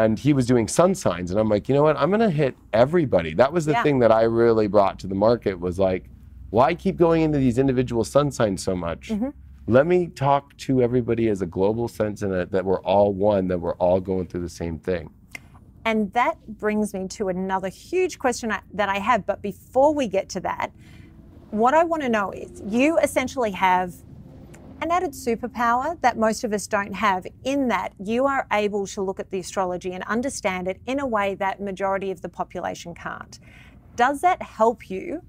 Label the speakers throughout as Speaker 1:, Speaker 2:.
Speaker 1: And he was doing sun signs, and I'm like, you know what? I'm gonna hit everybody. That was the thing that I really brought to the market, was like, why keep going into these individual sun signs so much? Let me talk to everybody as a global sense, and that we're all one, that we're all going through the same thing.
Speaker 2: And that brings me to another huge question that I have. But before we get to that, what I want to know is, you essentially have an added superpower that most of us don't have, in that you are able to look at the astrology and understand it in a way that majority of the population can't. Does that help you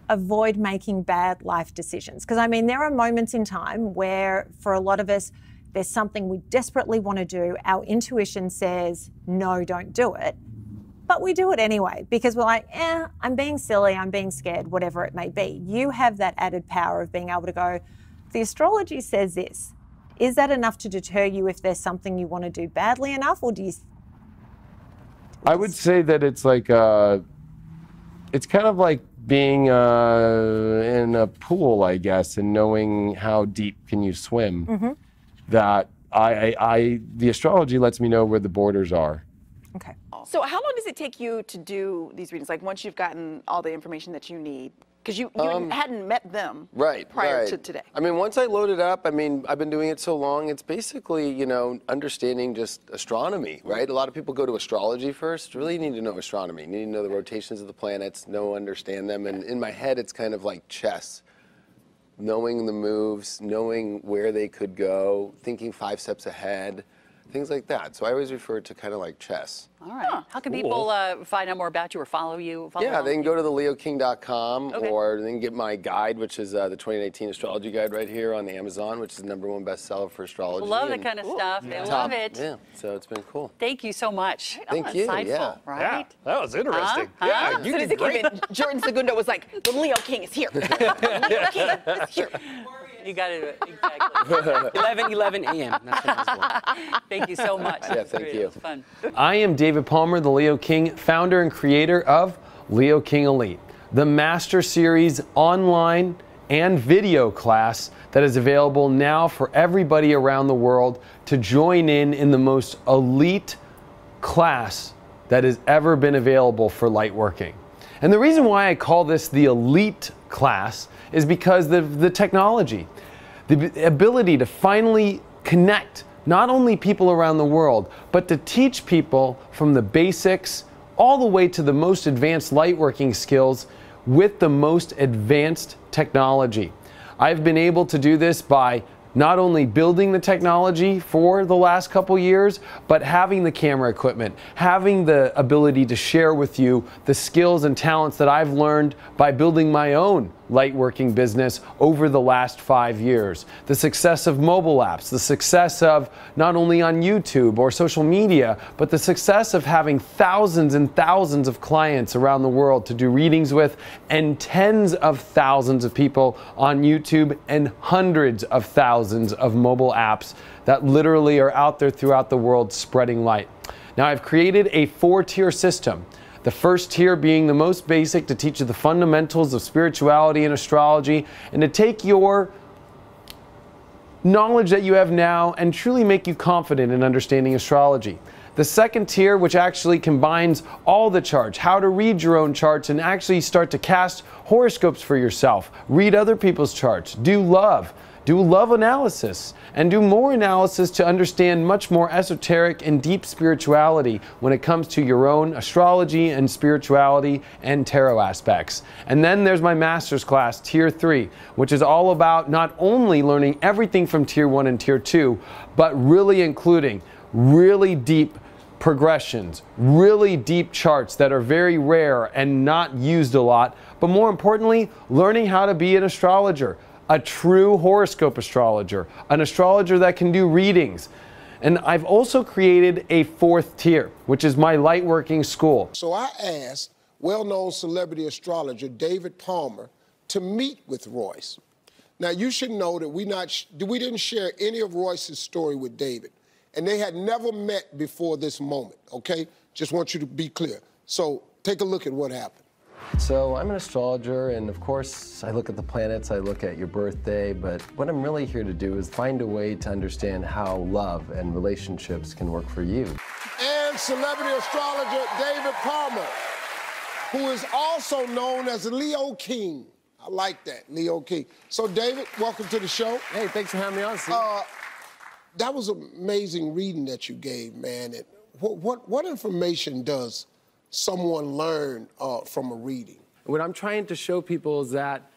Speaker 2: avoid making bad life decisions? Because I mean, there are moments in time where, for a lot of us, there's something we desperately want to do. Our intuition says, no, don't do it. But we do it anyway, because we're like, I'm being silly, I'm being scared, whatever it may be. You have that added power of being able to go, the astrology says this. Is that enough to deter you if there's something you want to do badly enough, or do you?
Speaker 1: I would say that it's like, it's kind of like being in a pool, I guess, and knowing how deep can you swim. That the astrology lets me know where the borders are.
Speaker 2: Okay.
Speaker 3: So how long does it take you to do these readings? Like, once you've gotten all the information that you need? Because you hadn't met them prior to today.
Speaker 4: I mean, once I load it up, I mean, I've been doing it so long, it's basically, you know, understanding just astronomy, right? A lot of people go to astrology first. Really, you need to know astronomy. You need to know the rotations of the planets, understand them. And in my head, it's kind of like chess. Knowing the moves, knowing where they could go, thinking 5 steps ahead, things like that. So I always refer to kind of like chess.
Speaker 3: All right. How can people find out more about you or follow you?
Speaker 4: Yeah, they can go to theleoking.com, or they can get my guide, which is the 2019 astrology guide right here on Amazon, which is the #1 bestseller for astrology.
Speaker 3: Love that kind of stuff. They love it.
Speaker 4: Yeah, so it's been cool.
Speaker 3: Thank you so much.
Speaker 4: Thank you.
Speaker 3: Insightful, right?
Speaker 5: Yeah, that was interesting. Yeah, you did great.
Speaker 3: Jordan Segundo was like, the Leo King is here. The Leo King is here. You got it, exactly.
Speaker 6: 11 a.m. That's when I was born.
Speaker 3: Thank you so much.
Speaker 4: Yeah, thank you.
Speaker 3: It was fun.
Speaker 1: I am David Palmer, the Leo King, founder and creator of Leo King Elite, the Master Series online and video class that is available now for everybody around the world to join in the most elite class that has ever been available for light working. And the reason why I call this the elite class is because the technology, the ability to finally connect not only people around the world, but to teach people from the basics all the way to the most advanced light working skills with the most advanced technology. I've been able to do this by not only building the technology for the last couple years, but having the camera equipment, having the ability to share with you the skills and talents that I've learned by building my own light working business over the last 5 years. The success of mobile apps, the success of not only on YouTube or social media, but the success of having thousands and thousands of clients around the world to do readings with, and tens of thousands of people on YouTube, and hundreds of thousands of mobile apps that literally are out there throughout the world spreading light. Now, I've created a 4-tier system. The first tier being the most basic, to teach you the fundamentals of spirituality and astrology, and to take your knowledge that you have now and truly make you confident in understanding astrology. The second tier, which actually combines all the charts, how to read your own charts and actually start to cast horoscopes for yourself, read other people's charts, do love analysis, and do more analysis to understand much more esoteric and deep spirituality when it comes to your own astrology and spirituality and tarot aspects. And then there's my master's class, Tier 3, which is all about not only learning everything from Tier 1 and Tier 2, but really including really deep progressions, really deep charts that are very rare and not used a lot, but more importantly, learning how to be an astrologer, a true horoscope astrologer, an astrologer that can do readings. And I've also created a 4th tier, which is my lightworking school.
Speaker 7: So I asked well-known celebrity astrologer David Palmer to meet with Royce. Now, you should know that we didn't share any of Royce's story with David, and they had never met before this moment, okay? Just want you to be clear. So take a look at what happened.
Speaker 4: So I'm an astrologer, and of course I look at the planets, I look at your birthday, but what I'm really here to do is find a way to understand how love and relationships can work for you.
Speaker 7: And and celebrity astrologer David Palmer, who is also known as Leo King. I like that, Leo King. So, David, welcome to the show.
Speaker 4: Hey, thanks for having me on, Steve.
Speaker 7: That was amazing reading that you gave, man. And what information does someone learn from a reading?
Speaker 4: What I'm trying to show people is that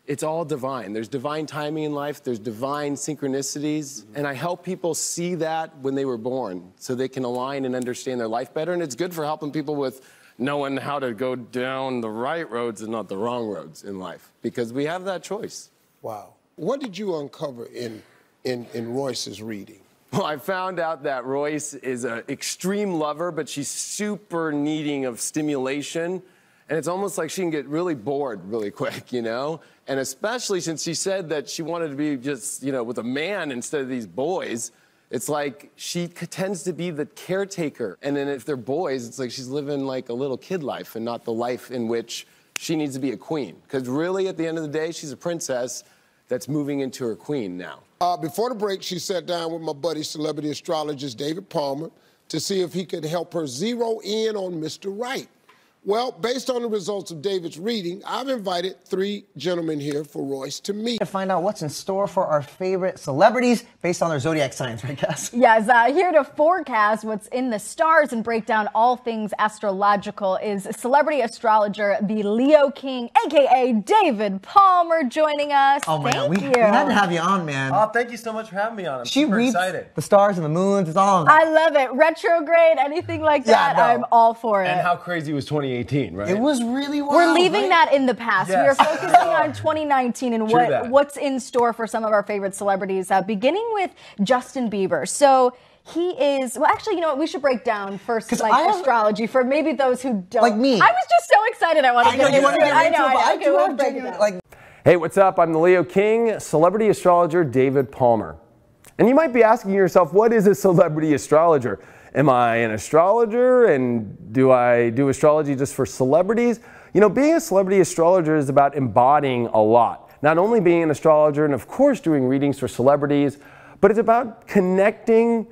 Speaker 4: it's all divine. There's divine timing in life, there's divine synchronicities, and I help people see that when they were born so they can align and understand their life better, and it's good for helping people with knowing how to go down the right roads and not the wrong roads in life, because we have that choice.
Speaker 7: Wow. What did you uncover in Royce's reading?
Speaker 4: Well, I found out that Royce is an extreme lover, but she's super needing of stimulation. And it's almost like she can get really bored really quick, you know? And especially since she said that she wanted to be just, you know, with a man instead of these boys, it's like she tends to be the caretaker. And then if they're boys, it's like she's living like a little kid life and not the life in which she needs to be a queen. Because really, at the end of the day, she's a princess that's moving into her queen now.
Speaker 7: Before the break, she sat down with my buddy, celebrity astrologist David Palmer, to see if he could help her zero in on Mr. Right. Well, based on the results of David's reading, I've invited 3 gentlemen here for Royce to meet.
Speaker 8: To find out what's in store for our favorite celebrities based on their zodiac signs, right, Cass?
Speaker 9: Yes, here to forecast what's in the stars and break down all things astrological is celebrity astrologer, the Leo King, a.k.a. David Palmer, joining us.
Speaker 8: Oh, man,
Speaker 9: Thank
Speaker 8: we
Speaker 9: you.
Speaker 8: had to have you on, man.
Speaker 1: Oh, thank you so much for having me on. I'm
Speaker 8: She
Speaker 1: super
Speaker 8: reads
Speaker 1: excited.
Speaker 8: the stars and the moons. It's all of that.
Speaker 9: I love it. Retrograde, anything like that,
Speaker 8: no.
Speaker 9: I'm all for it.
Speaker 1: And how crazy was 2018, right?
Speaker 8: It was really wild.
Speaker 9: We're leaving
Speaker 8: right?
Speaker 9: that in the past.
Speaker 1: Yes.
Speaker 9: We are focusing on 2019 and what's in store for some of our favorite celebrities, beginning with Justin Bieber. So he is, well, actually, you know what? We should break down first, like, astrology for maybe those who don't.
Speaker 8: Like me.
Speaker 9: I was just so excited I wanted to get into it. I know.
Speaker 8: I
Speaker 9: Okay,
Speaker 8: do
Speaker 9: we'll
Speaker 8: have
Speaker 9: break it
Speaker 8: genuine,
Speaker 9: down.
Speaker 8: like,
Speaker 1: Hey, what's up? I'm the Leo King, celebrity astrologer David Palmer. And you might be asking yourself, what is a celebrity astrologer? Am I an astrologer, and do I do astrology just for celebrities? You know, being a celebrity astrologer is about embodying a lot. Not only being an astrologer and of course doing readings for celebrities, but it's about connecting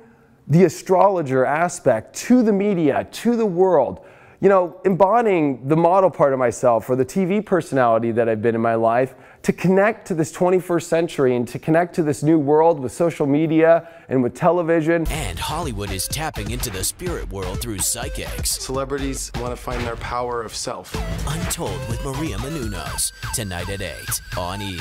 Speaker 1: the astrologer aspect to the media, to the world. You know, embodying the model part of myself or the TV personality that I've been in my life to connect to this 21st century and to connect to this new world with social media and with television.
Speaker 10: And Hollywood is tapping into the spirit world through psychics.
Speaker 11: Celebrities want to find their power of self.
Speaker 10: Untold with Maria Menounos, tonight at 8 on E!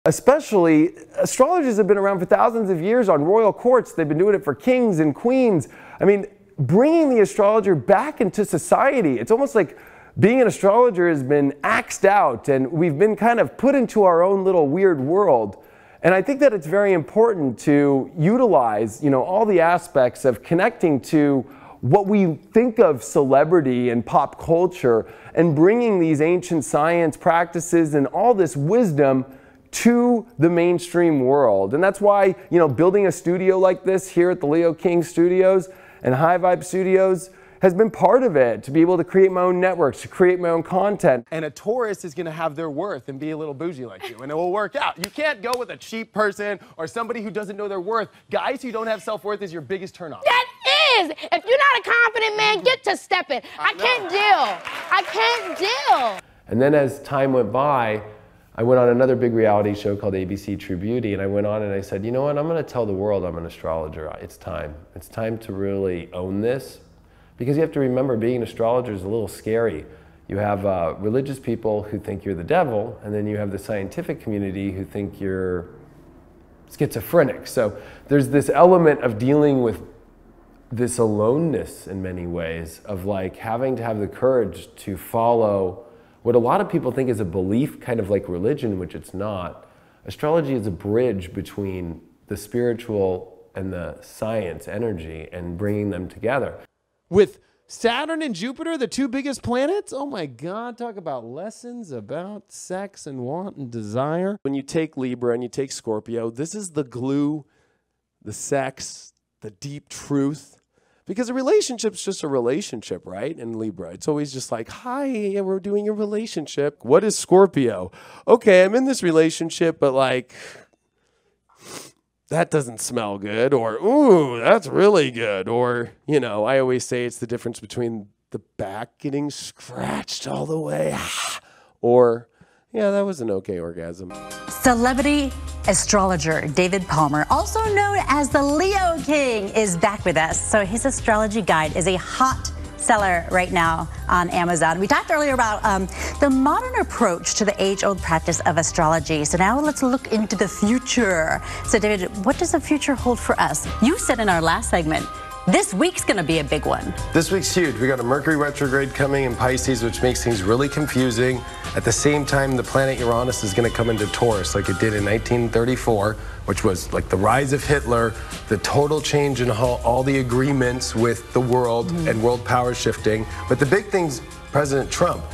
Speaker 1: Especially, astrologers have been around for thousands of years on royal courts. They've been doing it for kings and queens. I mean, bringing the astrologer back into society. It's almost like being an astrologer has been axed out and we've been kind of put into our own little weird world. And I think that it's very important to utilize, you know, all the aspects of connecting to what we think of celebrity and pop culture and bringing these ancient science practices and all this wisdom to the mainstream world. And that's why, you know, building a studio like this here at the Leo King Studios and High Vibe Studios has been part of it, to be able to create my own networks, to create my own content. And a Taurus is gonna have their worth and be a little bougie like you, and it will work out. You can't go with a cheap person or somebody who doesn't know their worth. Guys who don't have self-worth is your biggest turnoff.
Speaker 12: That is! If you're not a confident man, get to stepping. I can't deal. I can't deal.
Speaker 1: And then as time went by, I went on another big reality show called ABC True Beauty, and I went on and I said, you know what, I'm gonna tell the world I'm an astrologer. It's time. It's time to really own this. Because you have to remember, being an astrologer is a little scary. You have religious people who think you're the devil, and then you have the scientific community who think you're schizophrenic. So there's this element of dealing with this aloneness in many ways, of like having to have the courage to follow what a lot of people think is a belief, kind of like religion, which it's not. Astrology is a bridge between the spiritual and the science energy and bringing them together. With Saturn and Jupiter, the 2 biggest planets, oh my God, talk about lessons about sex and want and desire. When you take Libra and you take Scorpio, this is the glue, the sex, the deep truth. Because a relationship's just a relationship, right? In Libra, it's always just like, hi, we're doing a relationship. What is Scorpio? Okay, I'm in this relationship, but like,
Speaker 13: that doesn't smell good, or, ooh, that's really good. Or, you know, I always say it's the difference between the back getting scratched all the way, or, yeah, that was an okay orgasm.
Speaker 14: Celebrity astrologer David Palmer, also known as the Leo King, is back with us. So his astrology guide is a hot seller right now on Amazon. We talked earlier about the modern approach to the age-old practice of astrology. So now let's look into the future. So David, what does the future hold for us? You said in our last segment, this week's going to be a big one.
Speaker 4: This week's huge. We got a Mercury retrograde coming in Pisces, which makes things really confusing. At the same time, the planet Uranus is going to come into Taurus like it did in 1934, which was like the rise of Hitler, the total change in all the agreements with the world and world power shifting. But the big thing's President Trump.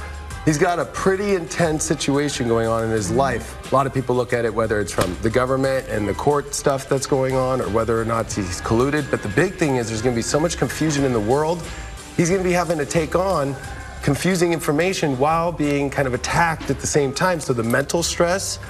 Speaker 4: He's got a pretty intense situation going on in his life. A lot of people look at it, whether it's from the government and the court stuff that's going on, or whether or not he's colluded. But the big thing is there's going to be so much confusion in the world. He's going to be having to take on confusing information while being kind of attacked at the same time. So the mental stress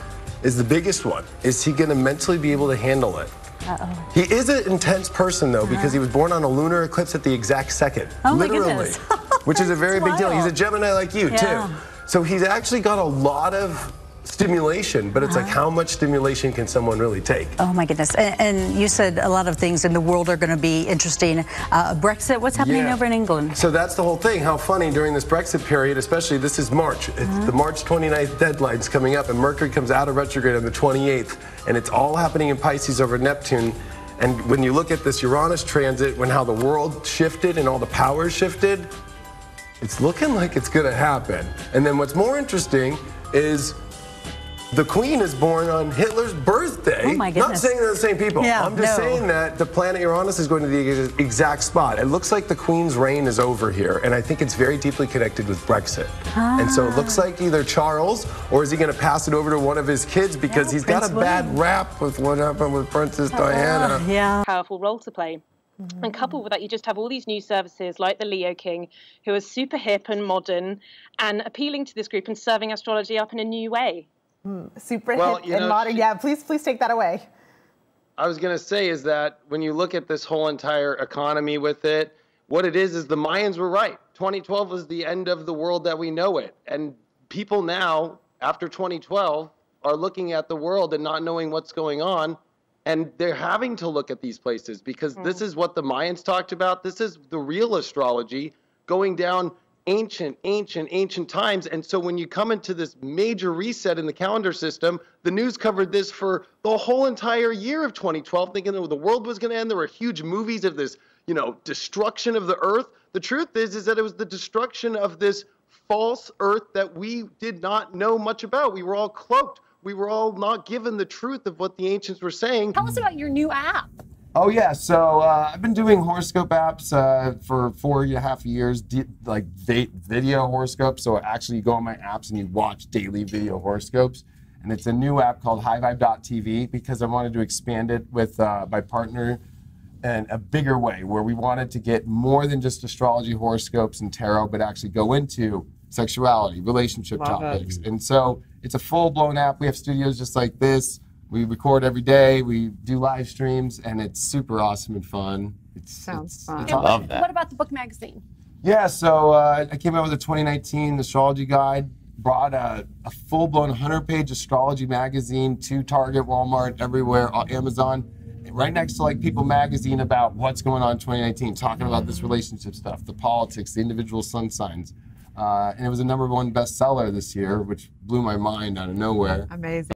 Speaker 4: is the biggest one. Is he going to mentally be able to handle it? Uh-oh. He is an intense person, though, because he was born on a lunar eclipse at the exact second. Oh, literally. My goodness. Which is a very big deal. He's a Gemini like you, too. So he's actually got a lot of stimulation, but it's like, how much stimulation can someone really take?
Speaker 14: Oh, my goodness. And you said a lot of things in the world are going to be interesting. Brexit, what's happening over in England?
Speaker 4: So that's the whole thing. How funny during this Brexit period, especially this is March. It's the March 29th deadline's coming up, and Mercury comes out of retrograde on the 28th, and it's all happening in Pisces over Neptune. And when you look at this Uranus transit, when how the world shifted and all the powers shifted, it's looking like it's going to happen. And then what's more interesting is the Queen is born on Hitler's birthday.
Speaker 14: Oh my goodness.
Speaker 4: Not saying they're the same people.
Speaker 14: Yeah,
Speaker 4: I'm just saying that the planet Uranus is going to the exact spot. It looks like the Queen's reign is over here, and I think it's very deeply connected with Brexit. And so it looks like either Charles, or is he going to pass it over to one of his kids, because he's got a bad rap with what happened with Princess Diana.
Speaker 14: Yeah.
Speaker 15: Powerful role to play. And coupled with that, you just have all these new services like the Leo King, who are super hip and modern and appealing to this group and serving astrology up in a new way.
Speaker 16: Super hip and modern. Yeah, please take that away.
Speaker 13: I was going to say is that when you look at this whole entire economy with it, what it is the Mayans were right. 2012 was the end of the world that we know it. And people now, after 2012, are looking at the world and not knowing what's going on. And they're having to look at these places because this is what the Mayans talked about. This is the real astrology going down ancient times. And so when you come into this major reset in the calendar system, the news covered this for the whole entire year of 2012, thinking that the world was going to end. There were huge movies of this, destruction of the earth. The truth is that it was the destruction of this false earth that we did not know much about. We were all cloaked. We were all not given the truth of what the ancients were saying.
Speaker 12: Tell us about your new app.
Speaker 1: Oh yeah, so I've been doing horoscope apps for 4.5 years, like video horoscopes. So actually you go on my apps and you watch daily video horoscopes. And it's a new app called highvibe.tv because I wanted to expand it with my partner in a bigger way, where we wanted to get more than just astrology, horoscopes, and tarot, but actually go into sexuality, relationship topics. And so it's a full-blown app. We have studios just like this. We record every day. We do live streams, and it's super awesome and fun.
Speaker 12: Sounds fun.
Speaker 1: I love that.
Speaker 12: What about the book magazine?
Speaker 1: Yeah, so I came out with a 2019 astrology guide, brought a full-blown 100-page astrology magazine to Target, Walmart, everywhere, Amazon, right next to like People magazine about what's going on in 2019, talking about this relationship stuff, the politics, the individual sun signs. And it was a #1 bestseller this year, which blew my mind out of nowhere.
Speaker 16: Amazing.